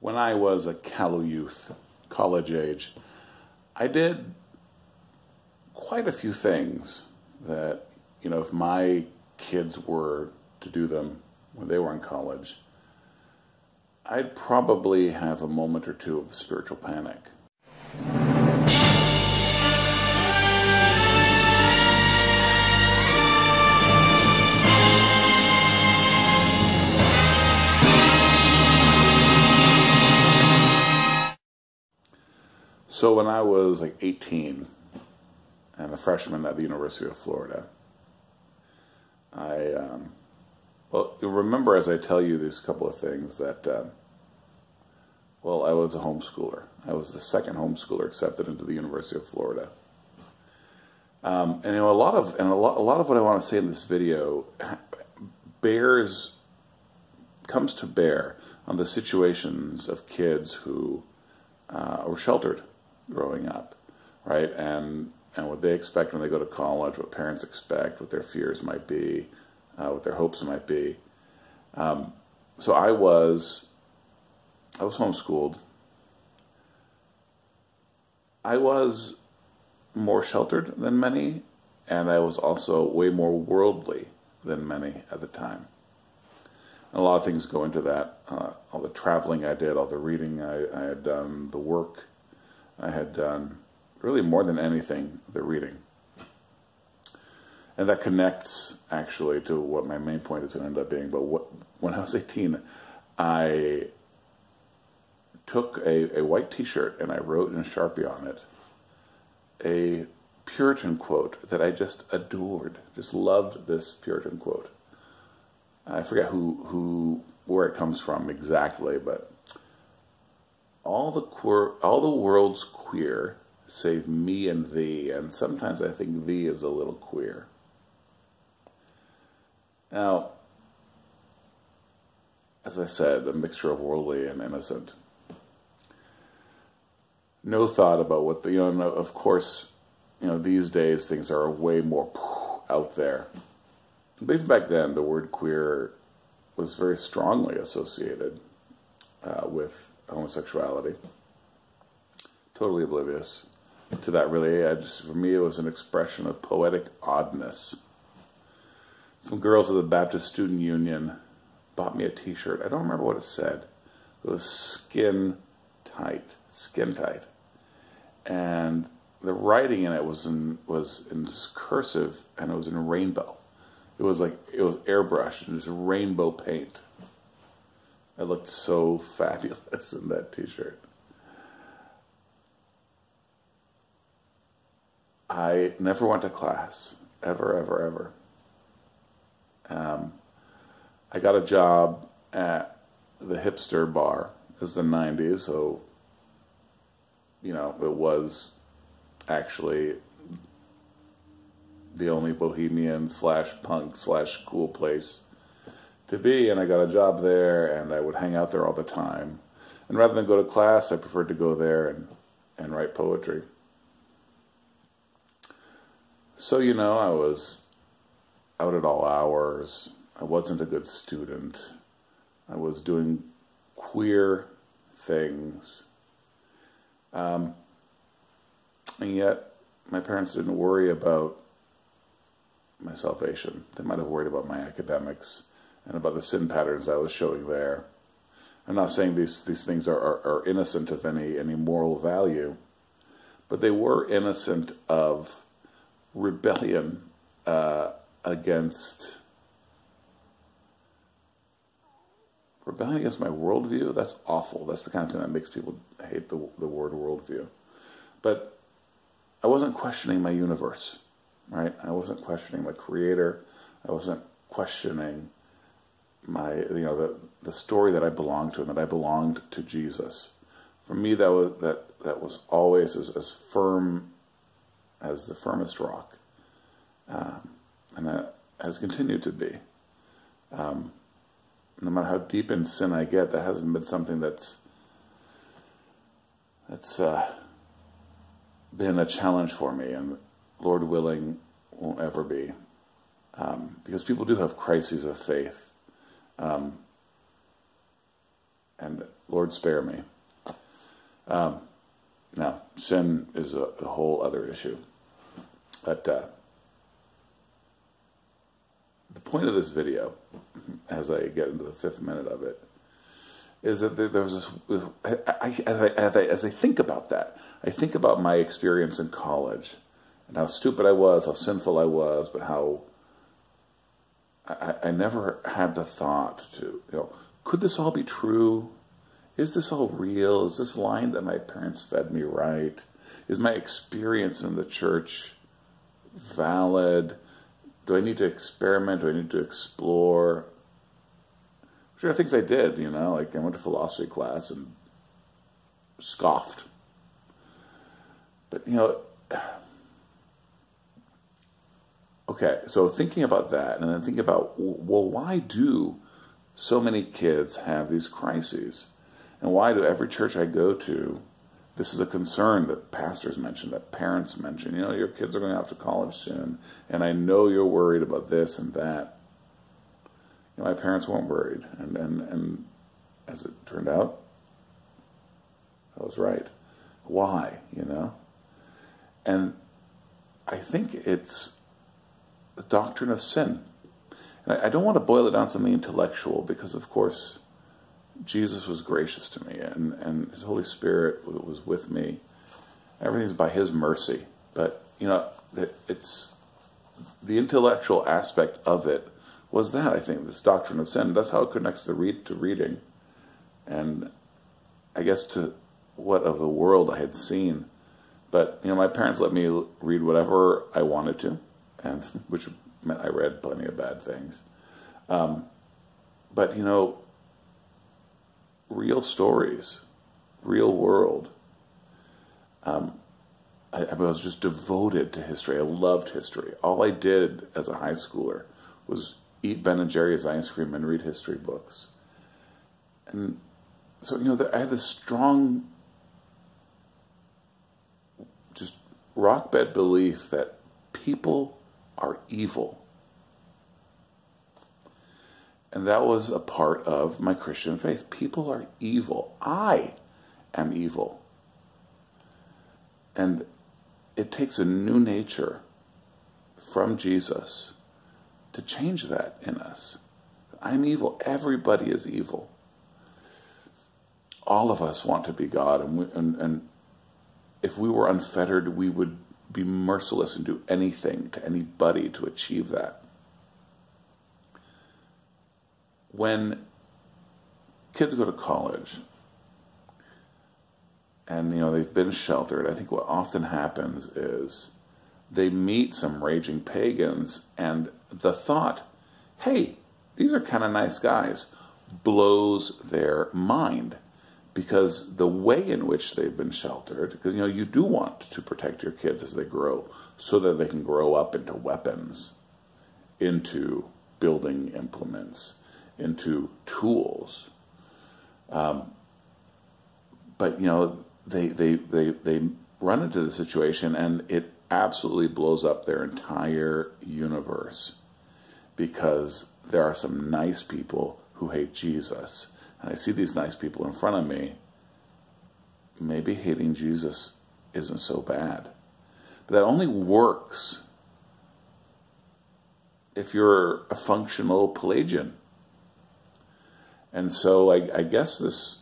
when I was a callow youth, college age, I did quite a few things that, you know, if my kids were to do them when they were in college, I'd probably have a moment or two of spiritual panic. So when I was like 18 and a freshman at the University of Florida, well, you'll remember as I tell you these couple of things that, well, I was a homeschooler. I was the second homeschooler accepted into the University of Florida. And you know, a lot of what I want to say in this video comes to bear on the situations of kids who were sheltered growing up, right? And what they expect when they go to college, what parents expect, what their fears might be, what their hopes might be. So I was homeschooled. I was more sheltered than many, and I was also way more worldly than many at the time. And a lot of things go into that. All the traveling I did, all the reading I had done, the work I had done, really more than anything, the reading. And that connects actually to what my main point is going to end up being. But when I was 18, I took a white t-shirt and I wrote in Sharpie on it a Puritan quote that I just adored, just loved this Puritan quote. I forget where it comes from exactly, but all the world's queer, save me and thee, and sometimes I think thee is a little queer. Now, as I said, a mixture of worldly and innocent. No thought about what the, you know, of course, you know, these days things are way more out there. But even back then, the word queer was very strongly associated with homosexuality. Totally oblivious to that, really. For me, it was an expression of poetic oddness. Some girls at the Baptist Student Union bought me a t-shirt. I don't remember what it said. It was skin tight. And the writing in it was in cursive, and it was in rainbow. It was airbrushed, and it was rainbow paint. I looked so fabulous in that t-shirt. I never went to class, ever. I got a job at the hipster bar. It was the 90s, so, you know, it was actually the only bohemian / punk / cool place to be, and I got a job there, and I would hang out there all the time. And rather than go to class, I preferred to go there and write poetry. So, you know, I was out at all hours. I wasn't a good student. I was doing queer things. And yet, my parents didn't worry about my salvation. They might have worried about my academics and about the sin patterns I was showing there. I'm not saying these things are innocent of any moral value, but they were innocent of rebellion against my worldview. That's awful. That's the kind of thing that makes people hate the word worldview. But I wasn't questioning my universe, right? I wasn't questioning my creator. I wasn't questioning the story that I belonged to, and that I belonged to Jesus. For me, that was always as firm as the firmest rock, and that has continued to be. No matter how deep in sin I get, that hasn't been something that's been a challenge for me, and Lord willing, won't ever be, because people do have crises of faith. And Lord spare me. Now, sin is a whole other issue. But the point of this video, as I get into the 5th minute of it, is that there was this, as I think about that, I think about my experience in college, and how stupid I was, how sinful I was, but how I never had the thought to, could this all be true? Is this all real? Is this line that my parents fed me right? Is my experience in the church valid? Do I need to experiment? Do I need to explore? There are things I did, like I went to philosophy class and scoffed. But, okay, so thinking about that, and then thinking about, well, why do so many kids have these crises? And why do every church I go to, this is a concern that pastors mention, that parents mention, your kids are going off to college soon, and I know you're worried about this and that. My parents weren't worried, and as it turned out, I was right. Why, And I think it's the doctrine of sin. And I don't want to boil it down to something intellectual, because, of course, Jesus was gracious to me, and His Holy Spirit was with me. Everything's by His mercy. But, it's the intellectual aspect of it was that, I think, this doctrine of sin. That's how it connects to reading. And I guess to what of the world I had seen. But, my parents let me read whatever I wanted to, and which meant I read plenty of bad things. But, real stories, real world. I was just devoted to history. I loved history. All I did as a high schooler was eat Ben & Jerry's ice cream and read history books. And so, I had this strong, just rock-bed belief that people are evil. And that was a part of my Christian faith. People are evil. I am evil. And it takes a new nature from Jesus to change that in us. I'm evil. Everybody is evil. All of us want to be God. And if we were unfettered, we would be merciless and do anything to anybody to achieve that. When kids go to college and, they've been sheltered, I think what often happens is they meet some raging pagans, and the thought, hey, these are kind of nice guys, blows their mind, because the way in which they've been sheltered, because, you do want to protect your kids as they grow so that they can grow up into weapons, into building implements, into tools. But, they run into the situation, and it absolutely blows up their entire universe, because there are some nice people who hate Jesus. And I see these nice people in front of me. Maybe hating Jesus isn't so bad. But that only works if you're a functional Pelagian. And so I guess this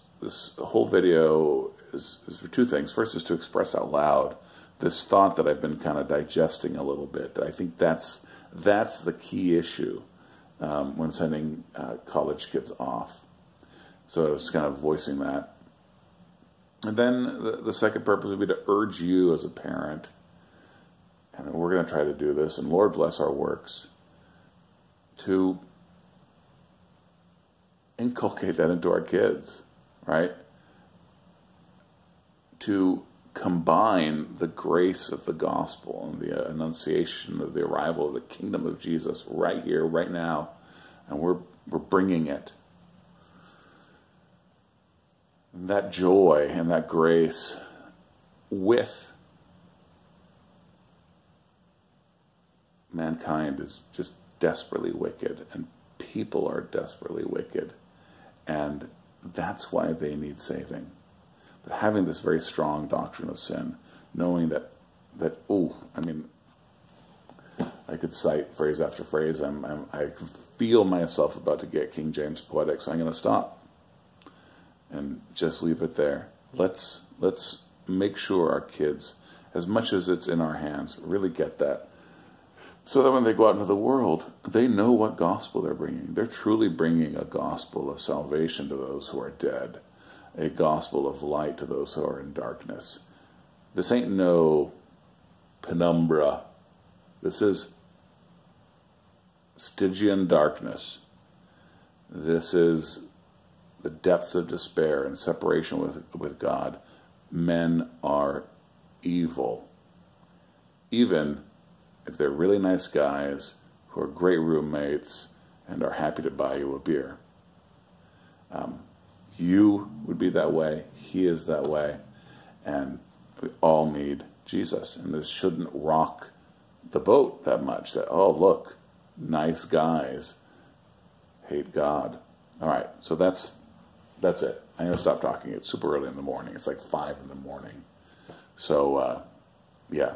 whole video is for two things. First is to express out loud this thought that I've been kind of digesting a little bit. That I think that's the key issue when sending college kids off. So I was kind of voicing that. And then the second purpose would be to urge you as a parent, and we're going to try to do this, and Lord bless our works, to inculcate that into our kids, right? To combine the grace of the gospel and the annunciation of the arrival of the kingdom of Jesus right here, right now, and we're bringing it. And that joy and that grace with mankind is just desperately wicked, and people are desperately wicked. And That's why they need saving. But having this very strong doctrine of sin, knowing that I could cite phrase after phrase. I feel myself about to get King James poetic, so I'm going to stop and just leave it there. Let's make sure our kids, as much as it's in our hands, really get that, so that when they go out into the world, they know what gospel they're bringing. They're truly bringing a gospel of salvation to those who are dead, a gospel of light to those who are in darkness. This ain't no penumbra. This is Stygian darkness. This is the depths of despair and separation with God. Men are evil. Even if they're really nice guys who are great roommates and are happy to buy you a beer. You would be that way. He is that way. And we all need Jesus. And this shouldn't rock the boat that much. That, oh, look, nice guys hate God. All right, so that's it. I'm going to stop talking. It's super early in the morning. It's like 5 in the morning. So, yeah.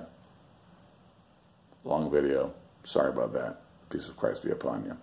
Long video. Sorry about that. Peace of Christ be upon you.